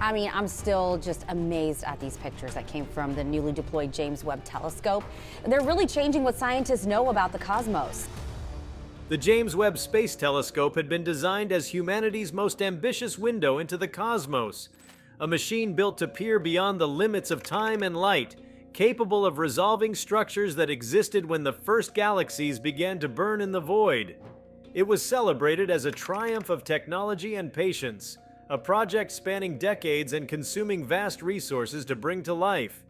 I mean, I'm still just amazed at these pictures that came from the newly deployed James Webb Telescope. They're really changing what scientists know about the cosmos. The James Webb Space Telescope had been designed as humanity's most ambitious window into the cosmos, a machine built to peer beyond the limits of time and light, capable of resolving structures that existed when the first galaxies began to burn in the void. It was celebrated as a triumph of technology and patience, a project spanning decades and consuming vast resources to bring to life.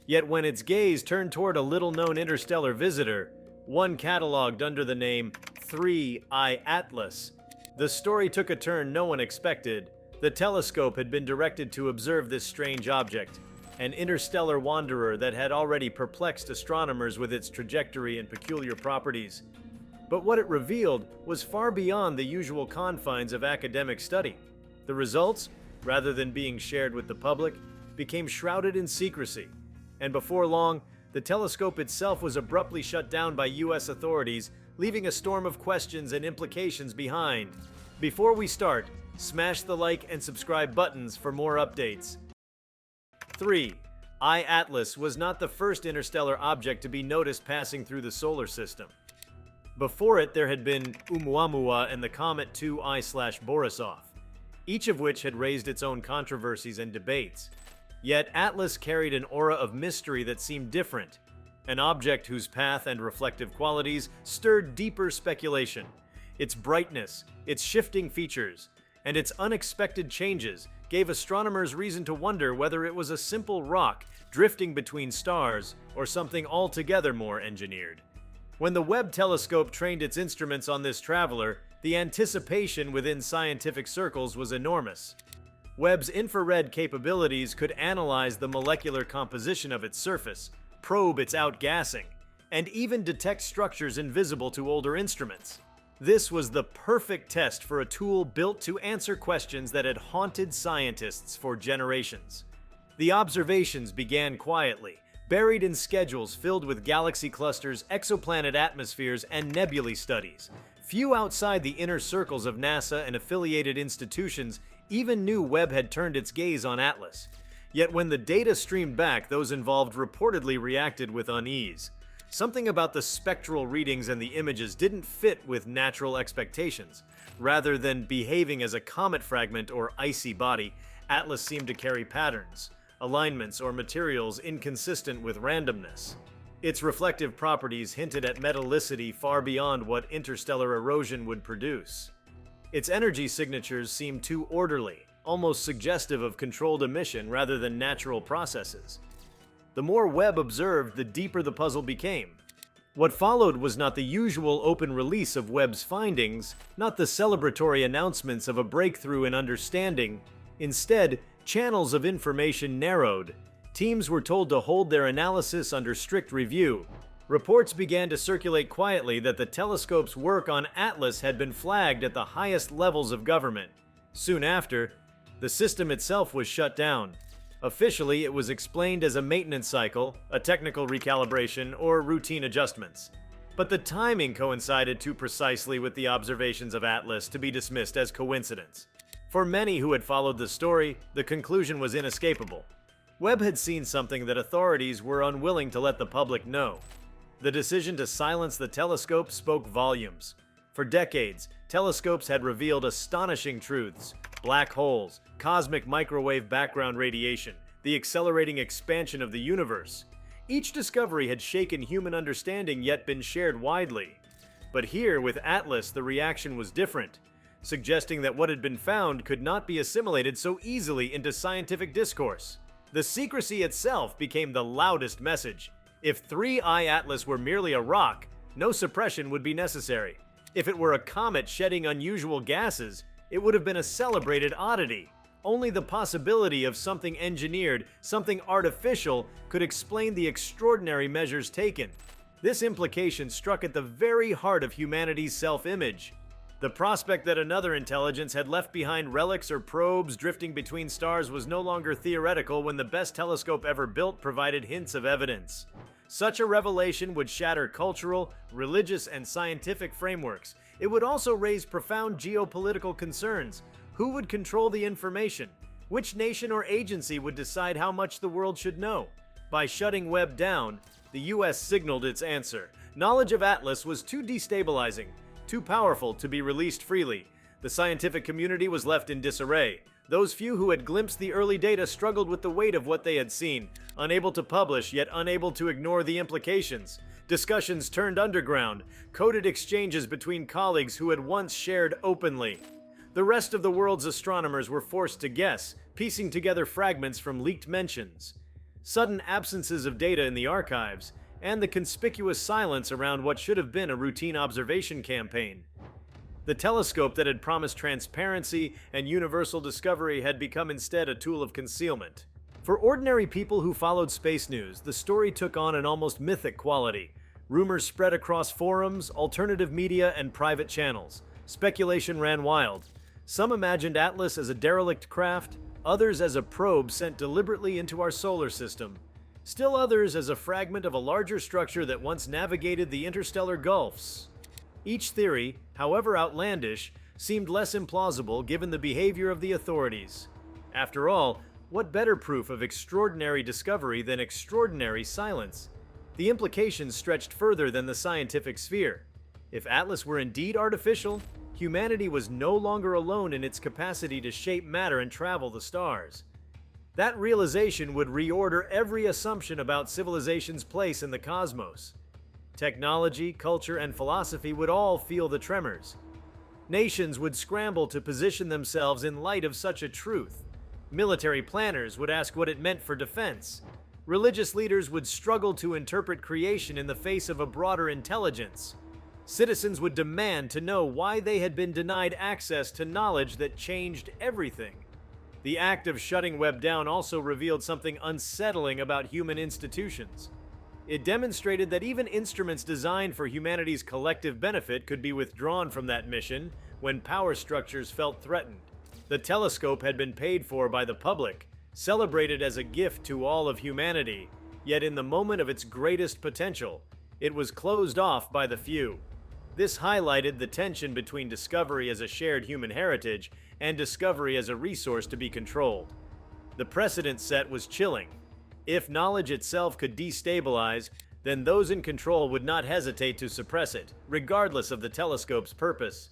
Yet when its gaze turned toward a little-known interstellar visitor, one catalogued under the name 3I Atlas, the story took a turn no one expected. The telescope had been directed to observe this strange object, an interstellar wanderer that had already perplexed astronomers with its trajectory and peculiar properties. But what it revealed was far beyond the usual confines of academic study. The results, rather than being shared with the public, became shrouded in secrecy. And before long, the telescope itself was abruptly shut down by U.S. authorities, leaving a storm of questions and implications behind. Before we start, smash the like and subscribe buttons for more updates. 3. I-Atlas was not the first interstellar object to be noticed passing through the solar system. Before it, there had been Oumuamua and the comet 2I/Borisov, each of which had raised its own controversies and debates. Yet Atlas carried an aura of mystery that seemed different, an object whose path and reflective qualities stirred deeper speculation. Its brightness, its shifting features, and its unexpected changes gave astronomers reason to wonder whether it was a simple rock drifting between stars or something altogether more engineered. When the Webb telescope trained its instruments on this traveler, the anticipation within scientific circles was enormous. Webb's infrared capabilities could analyze the molecular composition of its surface, probe its outgassing, and even detect structures invisible to older instruments. This was the perfect test for a tool built to answer questions that had haunted scientists for generations. The observations began quietly, buried in schedules filled with galaxy clusters, exoplanet atmospheres, and nebulae studies. Few outside the inner circles of NASA and affiliated institutions even knew Webb had turned its gaze on Atlas. Yet when the data streamed back, those involved reportedly reacted with unease. Something about the spectral readings and the images didn't fit with natural expectations. Rather than behaving as a comet fragment or icy body, Atlas seemed to carry patterns, alignments, or materials inconsistent with randomness. Its reflective properties hinted at metallicity far beyond what interstellar erosion would produce. Its energy signatures seemed too orderly, almost suggestive of controlled emission rather than natural processes. The more Webb observed, the deeper the puzzle became. What followed was not the usual open release of Webb's findings, not the celebratory announcements of a breakthrough in understanding. Instead, channels of information narrowed. Teams were told to hold their analysis under strict review. Reports began to circulate quietly that the telescope's work on Atlas had been flagged at the highest levels of government. Soon after, the system itself was shut down. Officially, it was explained as a maintenance cycle, a technical recalibration, or routine adjustments. But the timing coincided too precisely with the observations of Atlas to be dismissed as coincidence. For many who had followed the story, the conclusion was inescapable. Webb had seen something that authorities were unwilling to let the public know. The decision to silence the telescope spoke volumes. For decades, telescopes had revealed astonishing truths: black holes, cosmic microwave background radiation, the accelerating expansion of the universe. Each discovery had shaken human understanding yet been shared widely. But here, with Atlas, the reaction was different, suggesting that what had been found could not be assimilated so easily into scientific discourse. The secrecy itself became the loudest message. If 3I Atlas were merely a rock, no suppression would be necessary. If it were a comet shedding unusual gases, it would have been a celebrated oddity. Only the possibility of something engineered, something artificial, could explain the extraordinary measures taken. This implication struck at the very heart of humanity's self-image. The prospect that another intelligence had left behind relics or probes drifting between stars was no longer theoretical when the best telescope ever built provided hints of evidence. Such a revelation would shatter cultural, religious, and scientific frameworks. It would also raise profound geopolitical concerns. Who would control the information? Which nation or agency would decide how much the world should know? By shutting Webb down, the US signaled its answer. Knowledge of Atlas was too destabilizing, too powerful to be released freely. The scientific community was left in disarray. Those few who had glimpsed the early data struggled with the weight of what they had seen, unable to publish yet unable to ignore the implications. Discussions turned underground, coded exchanges between colleagues who had once shared openly. The rest of the world's astronomers were forced to guess, piecing together fragments from leaked mentions. Sudden absences of data in the archives, and the conspicuous silence around what should have been a routine observation campaign. The telescope that had promised transparency and universal discovery had become instead a tool of concealment. For ordinary people who followed space news, the story took on an almost mythic quality. Rumors spread across forums, alternative media, and private channels. Speculation ran wild. Some imagined Atlas as a derelict craft, others as a probe sent deliberately into our solar system. Still others as a fragment of a larger structure that once navigated the interstellar gulfs. Each theory, however outlandish, seemed less implausible given the behavior of the authorities. After all, what better proof of extraordinary discovery than extraordinary silence? The implications stretched further than the scientific sphere. If Atlas were indeed artificial, humanity was no longer alone in its capacity to shape matter and travel the stars. That realization would reorder every assumption about civilization's place in the cosmos. Technology, culture, and philosophy would all feel the tremors. Nations would scramble to position themselves in light of such a truth. Military planners would ask what it meant for defense. Religious leaders would struggle to interpret creation in the face of a broader intelligence. Citizens would demand to know why they had been denied access to knowledge that changed everything. The act of shutting Webb down also revealed something unsettling about human institutions. It demonstrated that even instruments designed for humanity's collective benefit could be withdrawn from that mission when power structures felt threatened. The telescope had been paid for by the public, celebrated as a gift to all of humanity, yet in the moment of its greatest potential, it was closed off by the few. This highlighted the tension between discovery as a shared human heritage and discovery as a resource to be controlled. The precedent set was chilling. If knowledge itself could destabilize, then those in control would not hesitate to suppress it, regardless of the telescope's purpose.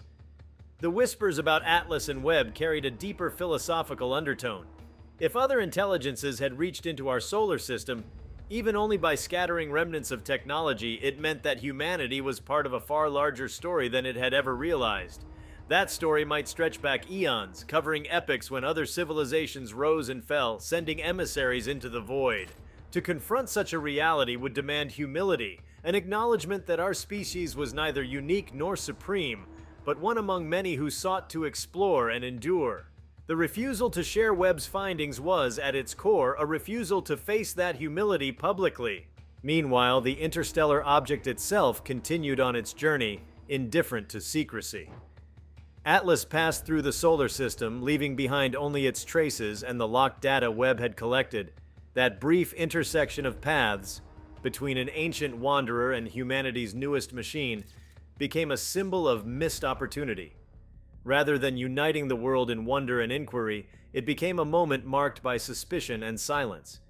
The whispers about Atlas and Webb carried a deeper philosophical undertone. If other intelligences had reached into our solar system, even only by scattering remnants of technology, it meant that humanity was part of a far larger story than it had ever realized. That story might stretch back eons, covering epochs when other civilizations rose and fell, sending emissaries into the void. To confront such a reality would demand humility, an acknowledgement that our species was neither unique nor supreme, but one among many who sought to explore and endure. The refusal to share Webb's findings was, at its core, a refusal to face that humility publicly. Meanwhile, the interstellar object itself continued on its journey, indifferent to secrecy. Atlas passed through the solar system, leaving behind only its traces and the locked data Webb had collected. That brief intersection of paths, between an ancient wanderer and humanity's newest machine, became a symbol of missed opportunity. Rather than uniting the world in wonder and inquiry, it became a moment marked by suspicion and silence.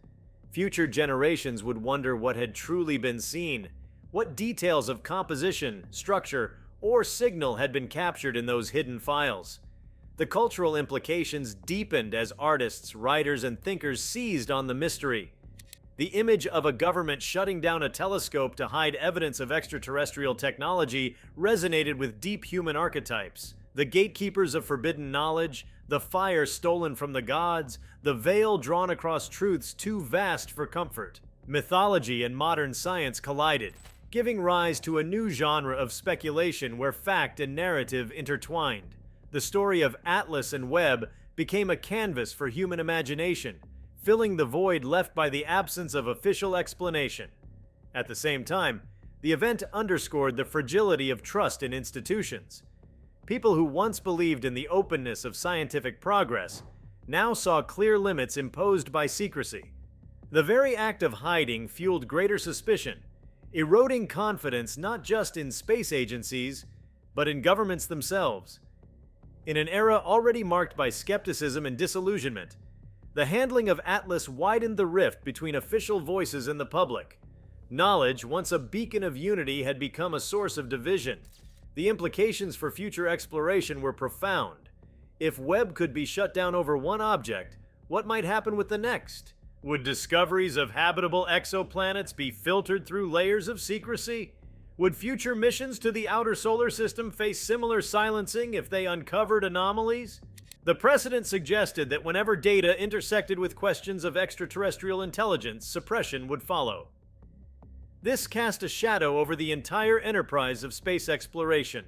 Future generations would wonder what had truly been seen, what details of composition, structure, or signal had been captured in those hidden files. The cultural implications deepened as artists, writers, and thinkers seized on the mystery. The image of a government shutting down a telescope to hide evidence of extraterrestrial technology resonated with deep human archetypes. The gatekeepers of forbidden knowledge, the fire stolen from the gods, the veil drawn across truths too vast for comfort. Mythology and modern science collided, giving rise to a new genre of speculation where fact and narrative intertwined. The story of Atlas and Webb became a canvas for human imagination, filling the void left by the absence of official explanation. At the same time, the event underscored the fragility of trust in institutions. People who once believed in the openness of scientific progress now saw clear limits imposed by secrecy. The very act of hiding fueled greater suspicion, eroding confidence not just in space agencies, but in governments themselves. In an era already marked by skepticism and disillusionment, The handling of Atlas widened the rift between official voices and the public. Knowledge, once a beacon of unity, had become a source of division. The implications for future exploration were profound. If Webb could be shut down over one object, what might happen with the next? Would discoveries of habitable exoplanets be filtered through layers of secrecy? Would future missions to the outer solar system face similar silencing if they uncovered anomalies? The precedent suggested that whenever data intersected with questions of extraterrestrial intelligence, suppression would follow. This cast a shadow over the entire enterprise of space exploration.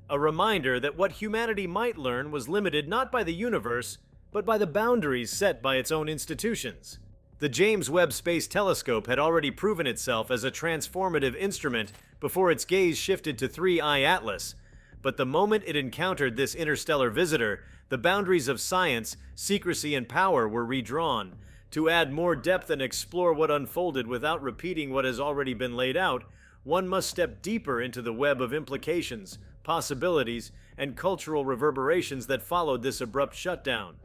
A reminder that what humanity might learn was limited not by the universe, but by the boundaries set by its own institutions. The James Webb Space Telescope had already proven itself as a transformative instrument before its gaze shifted to 3I Atlas, but the moment it encountered this interstellar visitor, the boundaries of science, secrecy, and power were redrawn. To add more depth and explore what unfolded without repeating what has already been laid out, one must step deeper into the web of implications, possibilities, and cultural reverberations that followed this abrupt shutdown.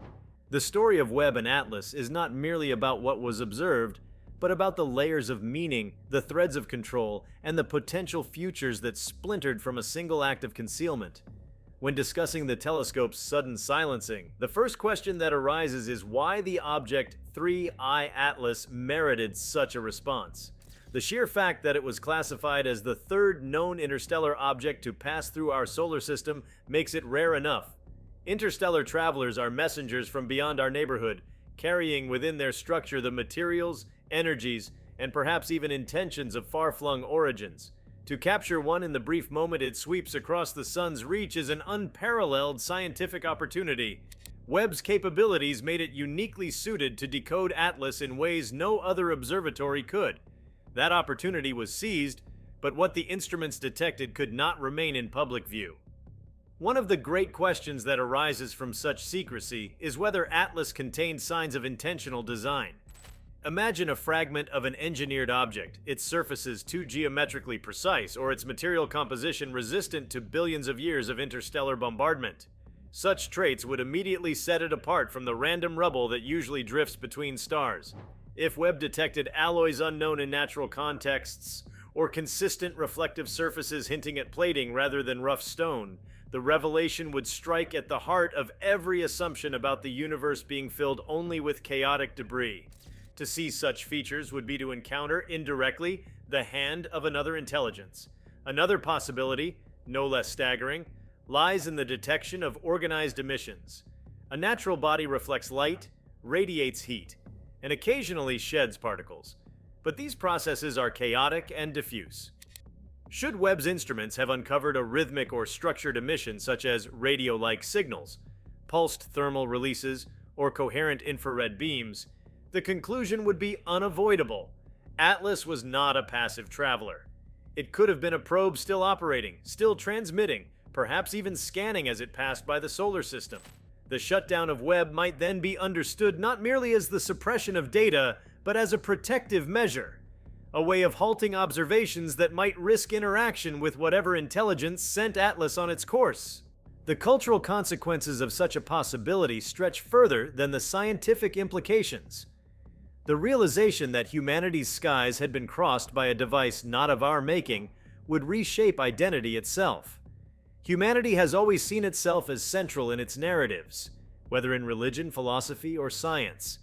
The story of Webb and Atlas is not merely about what was observed, but about the layers of meaning, the threads of control, and the potential futures that splintered from a single act of concealment. When discussing the telescope's sudden silencing, the first question that arises is why the object 3I Atlas merited such a response. The sheer fact that it was classified as the third known interstellar object to pass through our solar system makes it rare enough. Interstellar travelers are messengers from beyond our neighborhood, carrying within their structure the materials, energies, and perhaps even intentions of far-flung origins. To capture one in the brief moment it sweeps across the sun's reach is an unparalleled scientific opportunity. Webb's capabilities made it uniquely suited to decode Atlas in ways no other observatory could. That opportunity was seized, but what the instruments detected could not remain in public view. One of the great questions that arises from such secrecy is whether Atlas contained signs of intentional design. Imagine a fragment of an engineered object, its surfaces too geometrically precise, or its material composition resistant to billions of years of interstellar bombardment. Such traits would immediately set it apart from the random rubble that usually drifts between stars. If Webb detected alloys unknown in natural contexts, or consistent reflective surfaces hinting at plating rather than rough stone, the revelation would strike at the heart of every assumption about the universe being filled only with chaotic debris. To see such features would be to encounter, indirectly, the hand of another intelligence. Another possibility, no less staggering, lies in the detection of organized emissions. A natural body reflects light, radiates heat, and occasionally sheds particles. But these processes are chaotic and diffuse. Should Webb's instruments have uncovered a rhythmic or structured emission such as radio-like signals, pulsed thermal releases, or coherent infrared beams, the conclusion would be unavoidable. Atlas was not a passive traveler. It could have been a probe still operating, still transmitting, perhaps even scanning as it passed by the solar system. The shutdown of Webb might then be understood not merely as the suppression of data, but as a protective measure, a way of halting observations that might risk interaction with whatever intelligence sent Atlas on its course. The cultural consequences of such a possibility stretch further than the scientific implications. The realization that humanity's skies had been crossed by a device not of our making would reshape identity itself. Humanity has always seen itself as central in its narratives, whether in religion, philosophy, or science.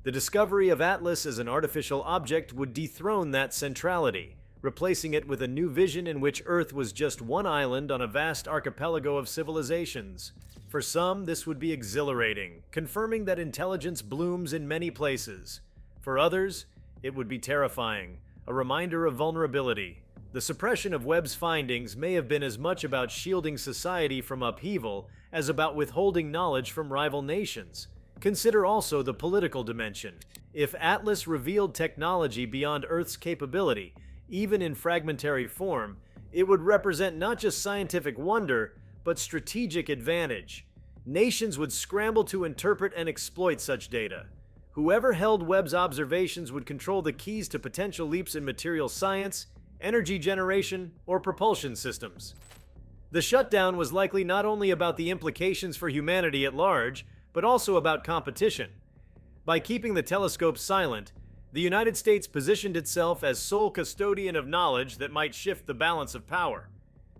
The discovery of Atlas as an artificial object would dethrone that centrality, replacing it with a new vision in which Earth was just one island on a vast archipelago of civilizations. For some, this would be exhilarating, confirming that intelligence blooms in many places. For others, it would be terrifying, a reminder of vulnerability. The suppression of Webb's findings may have been as much about shielding society from upheaval as about withholding knowledge from rival nations. Consider also the political dimension. If Atlas revealed technology beyond Earth's capability, even in fragmentary form, it would represent not just scientific wonder, but strategic advantage. Nations would scramble to interpret and exploit such data. Whoever held Webb's observations would control the keys to potential leaps in material science, energy generation, or propulsion systems. The shutdown was likely not only about the implications for humanity at large, but also about competition. By keeping the telescope silent, the United States positioned itself as sole custodian of knowledge that might shift the balance of power.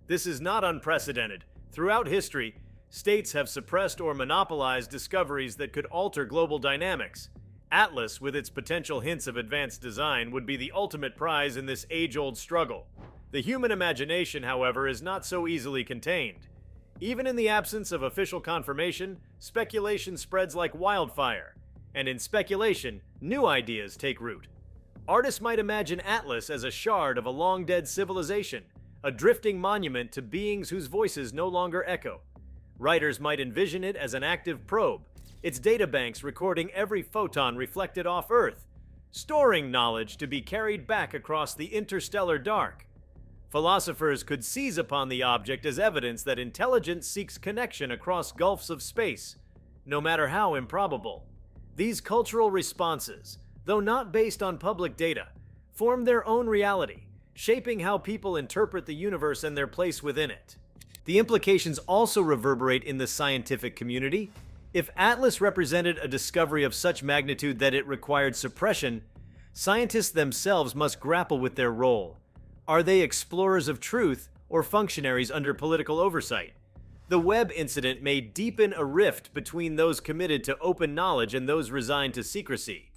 This is not unprecedented. Throughout history, states have suppressed or monopolized discoveries that could alter global dynamics. Atlas, with its potential hints of advanced design, would be the ultimate prize in this age-old struggle. The human imagination, however, is not so easily contained. Even in the absence of official confirmation, speculation spreads like wildfire. And in speculation, new ideas take root. Artists might imagine Atlas as a shard of a long-dead civilization, a drifting monument to beings whose voices no longer echo. Writers might envision it as an active probe, its databanks recording every photon reflected off Earth, storing knowledge to be carried back across the interstellar dark. Philosophers could seize upon the object as evidence that intelligence seeks connection across gulfs of space, no matter how improbable. These cultural responses, though not based on public data, form their own reality, shaping how people interpret the universe and their place within it. The implications also reverberate in the scientific community. If Atlas represented a discovery of such magnitude that it required suppression, scientists themselves must grapple with their role. Are they explorers of truth or functionaries under political oversight? The Webb incident may deepen a rift between those committed to open knowledge and those resigned to secrecy.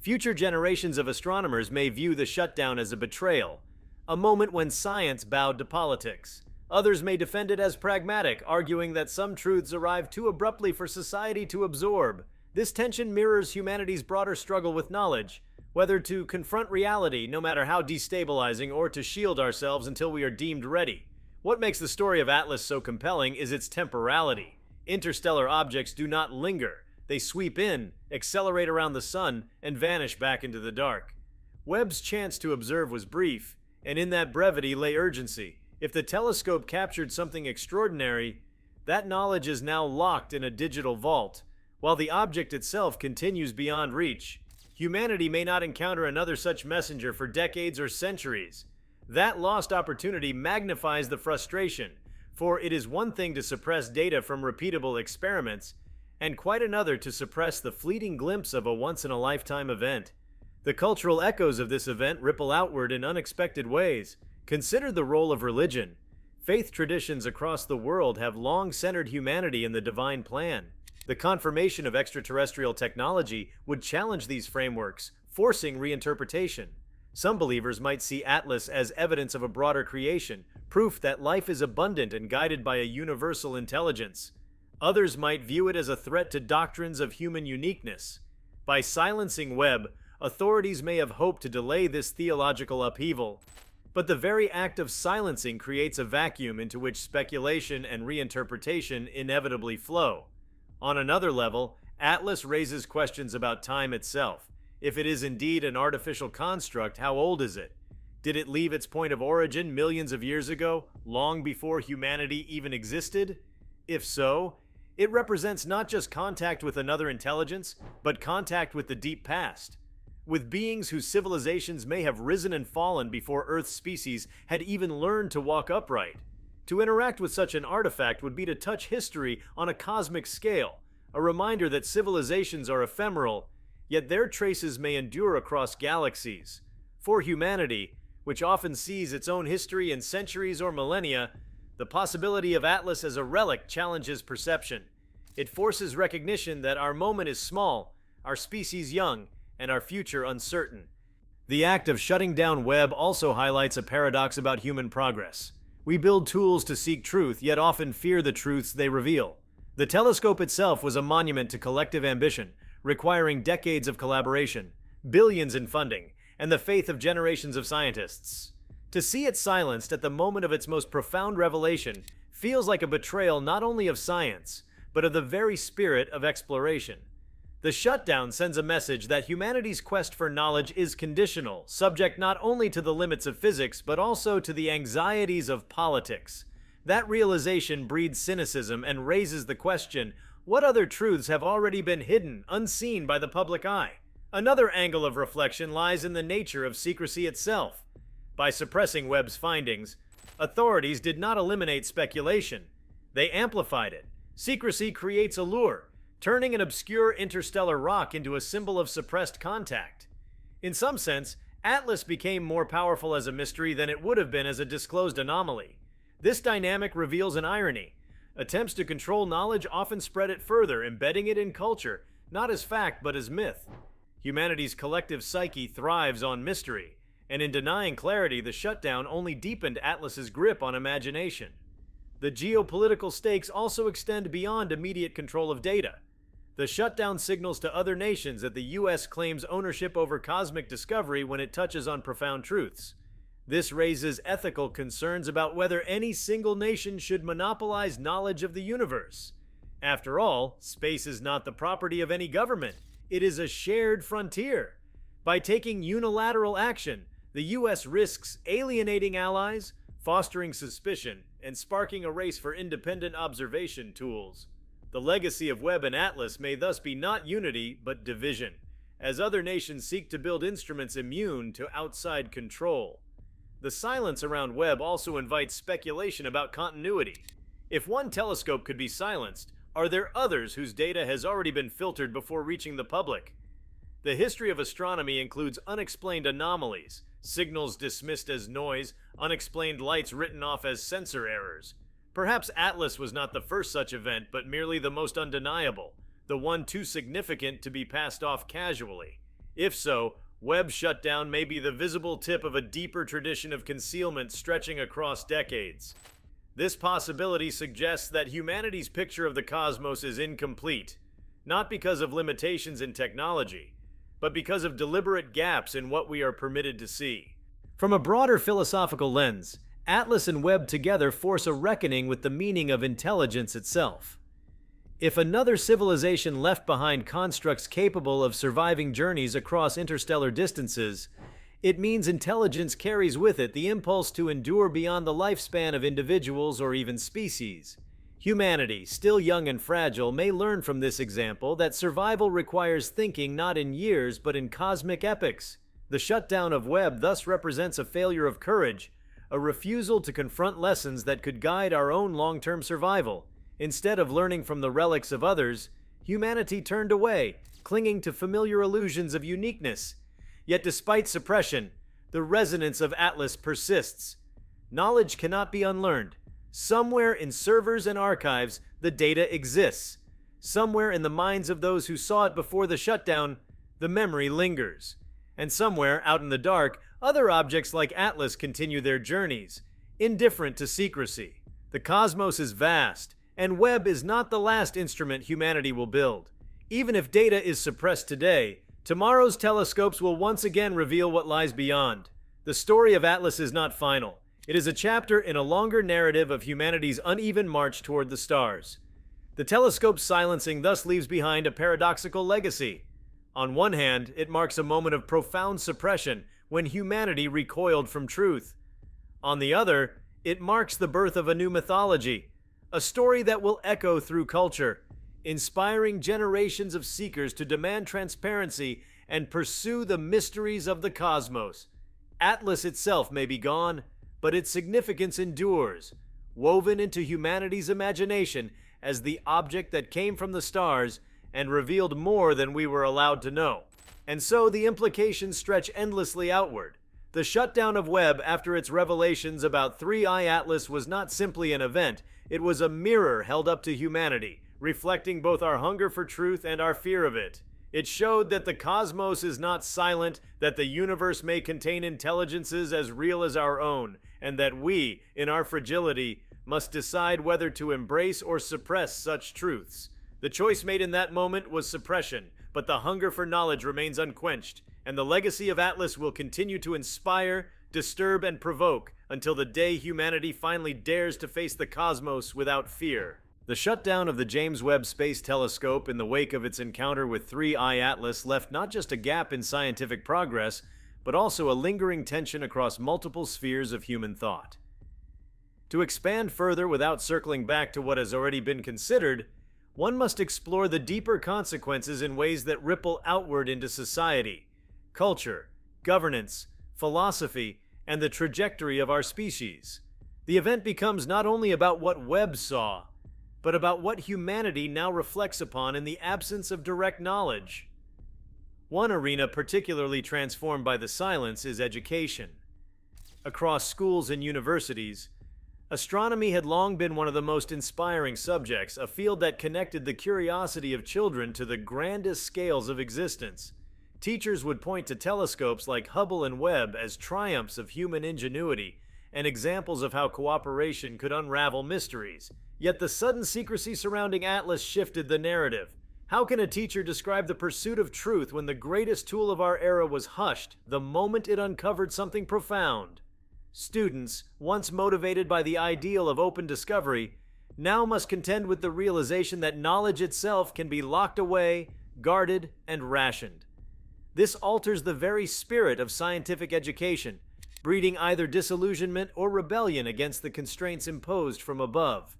Future generations of astronomers may view the shutdown as a betrayal, a moment when science bowed to politics. Others may defend it as pragmatic, arguing that some truths arrive too abruptly for society to absorb. This tension mirrors humanity's broader struggle with knowledge, whether to confront reality, no matter how destabilizing, or to shield ourselves until we are deemed ready. What makes the story of Atlas so compelling is its temporality. Interstellar objects do not linger. They sweep in, accelerate around the sun, and vanish back into the dark. Webb's chance to observe was brief, and in that brevity lay urgency. If the telescope captured something extraordinary, that knowledge is now locked in a digital vault, while the object itself continues beyond reach. Humanity may not encounter another such messenger for decades or centuries. That lost opportunity magnifies the frustration, for it is one thing to suppress data from repeatable experiments, and quite another to suppress the fleeting glimpse of a once-in-a-lifetime event. The cultural echoes of this event ripple outward in unexpected ways. Consider the role of religion. Faith traditions across the world have long centered humanity in the divine plan. The confirmation of extraterrestrial technology would challenge these frameworks, forcing reinterpretation. Some believers might see Atlas as evidence of a broader creation, proof that life is abundant and guided by a universal intelligence. Others might view it as a threat to doctrines of human uniqueness. By silencing Webb, authorities may have hoped to delay this theological upheaval. But the very act of silencing creates a vacuum into which speculation and reinterpretation inevitably flow. On another level, Atlas raises questions about time itself. If it is indeed an artificial construct, how old is it? Did it leave its point of origin millions of years ago, long before humanity even existed? If so, it represents not just contact with another intelligence, but contact with the deep past, with beings whose civilizations may have risen and fallen before Earth's species had even learned to walk upright. To interact with such an artifact would be to touch history on a cosmic scale, a reminder that civilizations are ephemeral, yet their traces may endure across galaxies. For humanity, which often sees its own history in centuries or millennia, the possibility of Atlas as a relic challenges perception. It forces recognition that our moment is small, our species young, and our future uncertain. The act of shutting down Webb also highlights a paradox about human progress. We build tools to seek truth, yet often fear the truths they reveal. The telescope itself was a monument to collective ambition, requiring decades of collaboration, billions in funding, and the faith of generations of scientists. To see it silenced at the moment of its most profound revelation feels like a betrayal not only of science, but of the very spirit of exploration. The shutdown sends a message that humanity's quest for knowledge is conditional, subject not only to the limits of physics, but also to the anxieties of politics. That realization breeds cynicism and raises the question, what other truths have already been hidden, unseen by the public eye? Another angle of reflection lies in the nature of secrecy itself. By suppressing Webb's findings, authorities did not eliminate speculation. They amplified it. Secrecy creates allure, turning an obscure interstellar rock into a symbol of suppressed contact. In some sense, Atlas became more powerful as a mystery than it would have been as a disclosed anomaly. This dynamic reveals an irony. Attempts to control knowledge often spread it further, embedding it in culture, not as fact but as myth. Humanity's collective psyche thrives on mystery, and in denying clarity, the shutdown only deepened Atlas's grip on imagination. The geopolitical stakes also extend beyond immediate control of data. The shutdown signals to other nations that the U.S. claims ownership over cosmic discovery when it touches on profound truths. This raises ethical concerns about whether any single nation should monopolize knowledge of the universe. After all, space is not the property of any government. It is a shared frontier. By taking unilateral action, the U.S. risks alienating allies, fostering suspicion, and sparking a race for independent observation tools. The legacy of Webb and Atlas may thus be not unity, but division, as other nations seek to build instruments immune to outside control. The silence around Webb also invites speculation about continuity. If one telescope could be silenced, are there others whose data has already been filtered before reaching the public? The history of astronomy includes unexplained anomalies, signals dismissed as noise, unexplained lights written off as sensor errors. Perhaps Atlas was not the first such event, but merely the most undeniable, the one too significant to be passed off casually. If so, Webb's shutdown may be the visible tip of a deeper tradition of concealment stretching across decades. This possibility suggests that humanity's picture of the cosmos is incomplete, not because of limitations in technology, but because of deliberate gaps in what we are permitted to see. From a broader philosophical lens, Atlas and Webb together force a reckoning with the meaning of intelligence itself. If another civilization left behind constructs capable of surviving journeys across interstellar distances, it means intelligence carries with it the impulse to endure beyond the lifespan of individuals or even species. Humanity, still young and fragile, may learn from this example that survival requires thinking not in years but in cosmic epochs. The shutdown of Webb thus represents a failure of courage, a refusal to confront lessons that could guide our own long-term survival. Instead of learning from the relics of others, humanity turned away, clinging to familiar illusions of uniqueness. Yet despite suppression, the resonance of Atlas persists. Knowledge cannot be unlearned. Somewhere in servers and archives, the data exists. Somewhere in the minds of those who saw it before the shutdown, the memory lingers. And somewhere, out in the dark, other objects like Atlas continue their journeys, indifferent to secrecy. The cosmos is vast, and Webb is not the last instrument humanity will build. Even if data is suppressed today, tomorrow's telescopes will once again reveal what lies beyond. The story of Atlas is not final. It is a chapter in a longer narrative of humanity's uneven march toward the stars. The telescope's silencing thus leaves behind a paradoxical legacy. On one hand, it marks a moment of profound suppression when humanity recoiled from truth. On the other, it marks the birth of a new mythology, a story that will echo through culture, inspiring generations of seekers to demand transparency and pursue the mysteries of the cosmos. Atlas itself may be gone, but its significance endures, woven into humanity's imagination as the object that came from the stars and revealed more than we were allowed to know. And so the implications stretch endlessly outward. The shutdown of Webb after its revelations about 3I Atlas was not simply an event, it was a mirror held up to humanity, reflecting both our hunger for truth and our fear of it. It showed that the cosmos is not silent, that the universe may contain intelligences as real as our own, and that we, in our fragility, must decide whether to embrace or suppress such truths. The choice made in that moment was suppression, but the hunger for knowledge remains unquenched, and the legacy of Atlas will continue to inspire, disturb, and provoke until the day humanity finally dares to face the cosmos without fear. The shutdown of the James Webb Space Telescope in the wake of its encounter with 3I Atlas left not just a gap in scientific progress, but also a lingering tension across multiple spheres of human thought. To expand further without circling back to what has already been considered, one must explore the deeper consequences in ways that ripple outward into society, culture, governance, philosophy, and the trajectory of our species. The event becomes not only about what Webb saw, but about what humanity now reflects upon in the absence of direct knowledge. One arena particularly transformed by the silence is education. Across schools and universities, astronomy had long been one of the most inspiring subjects, a field that connected the curiosity of children to the grandest scales of existence. Teachers would point to telescopes like Hubble and Webb as triumphs of human ingenuity and examples of how cooperation could unravel mysteries. Yet the sudden secrecy surrounding Atlas shifted the narrative. How can a teacher describe the pursuit of truth when the greatest tool of our era was hushed the moment it uncovered something profound? Students, once motivated by the ideal of open discovery, now must contend with the realization that knowledge itself can be locked away, guarded, and rationed. This alters the very spirit of scientific education, breeding either disillusionment or rebellion against the constraints imposed from above.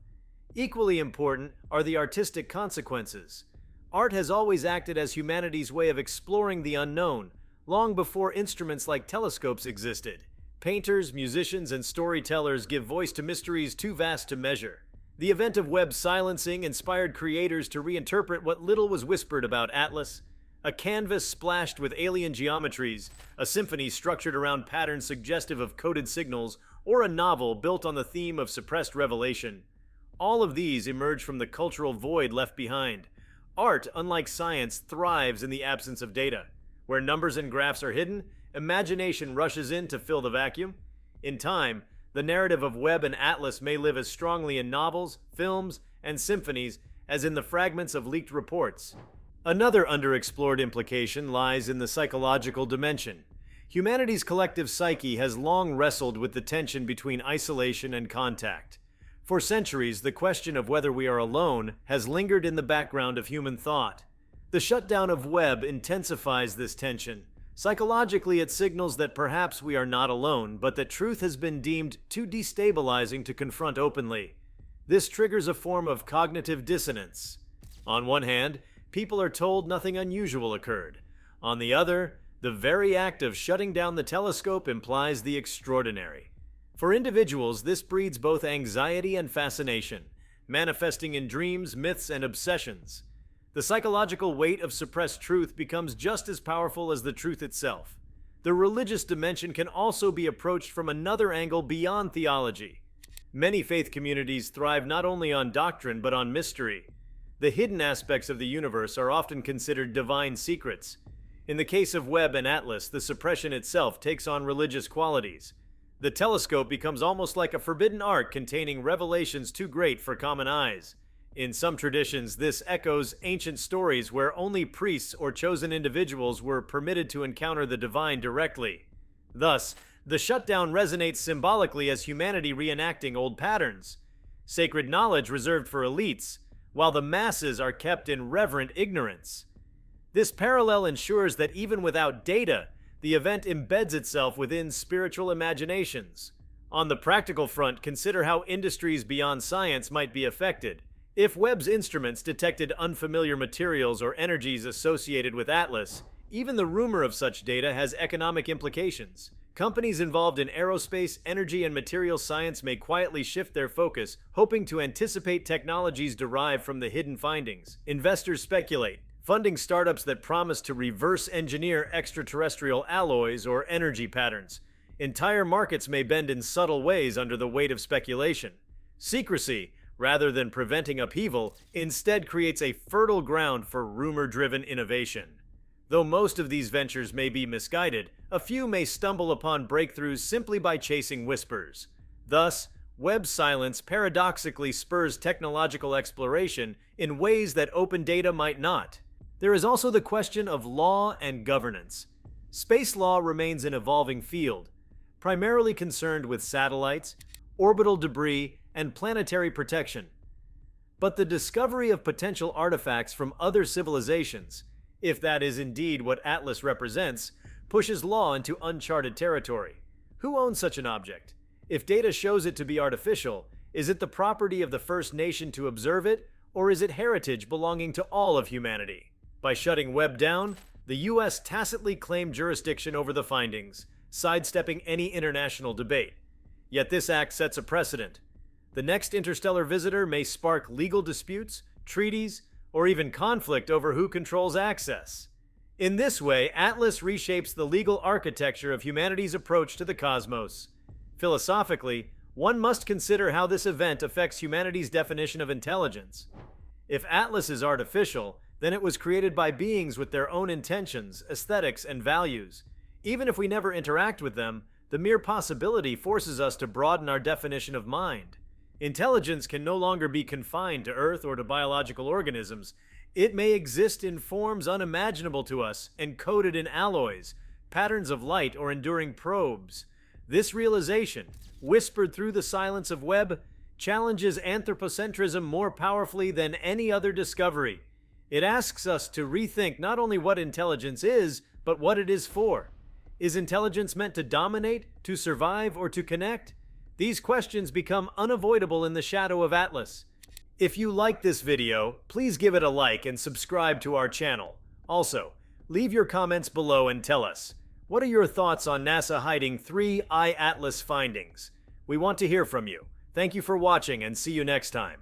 Equally important are the artistic consequences. Art has always acted as humanity's way of exploring the unknown, long before instruments like telescopes existed. Painters, musicians, and storytellers give voice to mysteries too vast to measure. The event of Webb's silencing inspired creators to reinterpret what little was whispered about Atlas. A canvas splashed with alien geometries, a symphony structured around patterns suggestive of coded signals, or a novel built on the theme of suppressed revelation. All of these emerge from the cultural void left behind. Art, unlike science, thrives in the absence of data. Where numbers and graphs are hidden, imagination rushes in to fill the vacuum. In time, the narrative of Webb and Atlas may live as strongly in novels, films, and symphonies as in the fragments of leaked reports. Another underexplored implication lies in the psychological dimension. Humanity's collective psyche has long wrestled with the tension between isolation and contact. For centuries, the question of whether we are alone has lingered in the background of human thought. The shutdown of Webb intensifies this tension. Psychologically, it signals that perhaps we are not alone, but that truth has been deemed too destabilizing to confront openly. This triggers a form of cognitive dissonance. On one hand, people are told nothing unusual occurred. On the other, the very act of shutting down the telescope implies the extraordinary. For individuals, this breeds both anxiety and fascination, manifesting in dreams, myths, and obsessions. The psychological weight of suppressed truth becomes just as powerful as the truth itself. The religious dimension can also be approached from another angle beyond theology. Many faith communities thrive not only on doctrine but on mystery. The hidden aspects of the universe are often considered divine secrets. In the case of Webb and Atlas, the suppression itself takes on religious qualities. The telescope becomes almost like a forbidden ark containing revelations too great for common eyes. In some traditions, this echoes ancient stories where only priests or chosen individuals were permitted to encounter the divine directly. Thus, the shutdown resonates symbolically as humanity reenacting old patterns. Sacred knowledge reserved for elites, while the masses are kept in reverent ignorance. This parallel ensures that even without data, the event embeds itself within spiritual imaginations. On the practical front, consider how industries beyond science might be affected. If Webb's instruments detected unfamiliar materials or energies associated with Atlas, even the rumor of such data has economic implications. Companies involved in aerospace, energy, and material science may quietly shift their focus, hoping to anticipate technologies derived from the hidden findings. Investors speculate, funding startups that promise to reverse engineer extraterrestrial alloys or energy patterns. Entire markets may bend in subtle ways under the weight of speculation. Secrecy, rather than preventing upheaval, instead creates a fertile ground for rumor-driven innovation. Though most of these ventures may be misguided, a few may stumble upon breakthroughs simply by chasing whispers. Thus, Webb's silence paradoxically spurs technological exploration in ways that open data might not. There is also the question of law and governance. Space law remains an evolving field, primarily concerned with satellites, orbital debris, and planetary protection. But the discovery of potential artifacts from other civilizations, if that is indeed what Atlas represents, pushes law into uncharted territory. Who owns such an object? If data shows it to be artificial, is it the property of the first nation to observe it, or is it heritage belonging to all of humanity? By shutting Webb down, the U.S. tacitly claimed jurisdiction over the findings, sidestepping any international debate. Yet this act sets a precedent. The next interstellar visitor may spark legal disputes, treaties, or even conflict over who controls access. In this way, Atlas reshapes the legal architecture of humanity's approach to the cosmos. Philosophically, one must consider how this event affects humanity's definition of intelligence. If Atlas is artificial, then it was created by beings with their own intentions, aesthetics, and values. Even if we never interact with them, the mere possibility forces us to broaden our definition of mind. Intelligence can no longer be confined to Earth or to biological organisms. It may exist in forms unimaginable to us, encoded in alloys, patterns of light, or enduring probes. This realization, whispered through the silence of Webb, challenges anthropocentrism more powerfully than any other discovery. It asks us to rethink not only what intelligence is, but what it is for. Is intelligence meant to dominate, to survive, or to connect? These questions become unavoidable in the shadow of Atlas. If you like this video, please give it a like and subscribe to our channel. Also, leave your comments below and tell us, what are your thoughts on NASA hiding 3 iAtlas findings? We want to hear from you. Thank you for watching and see you next time.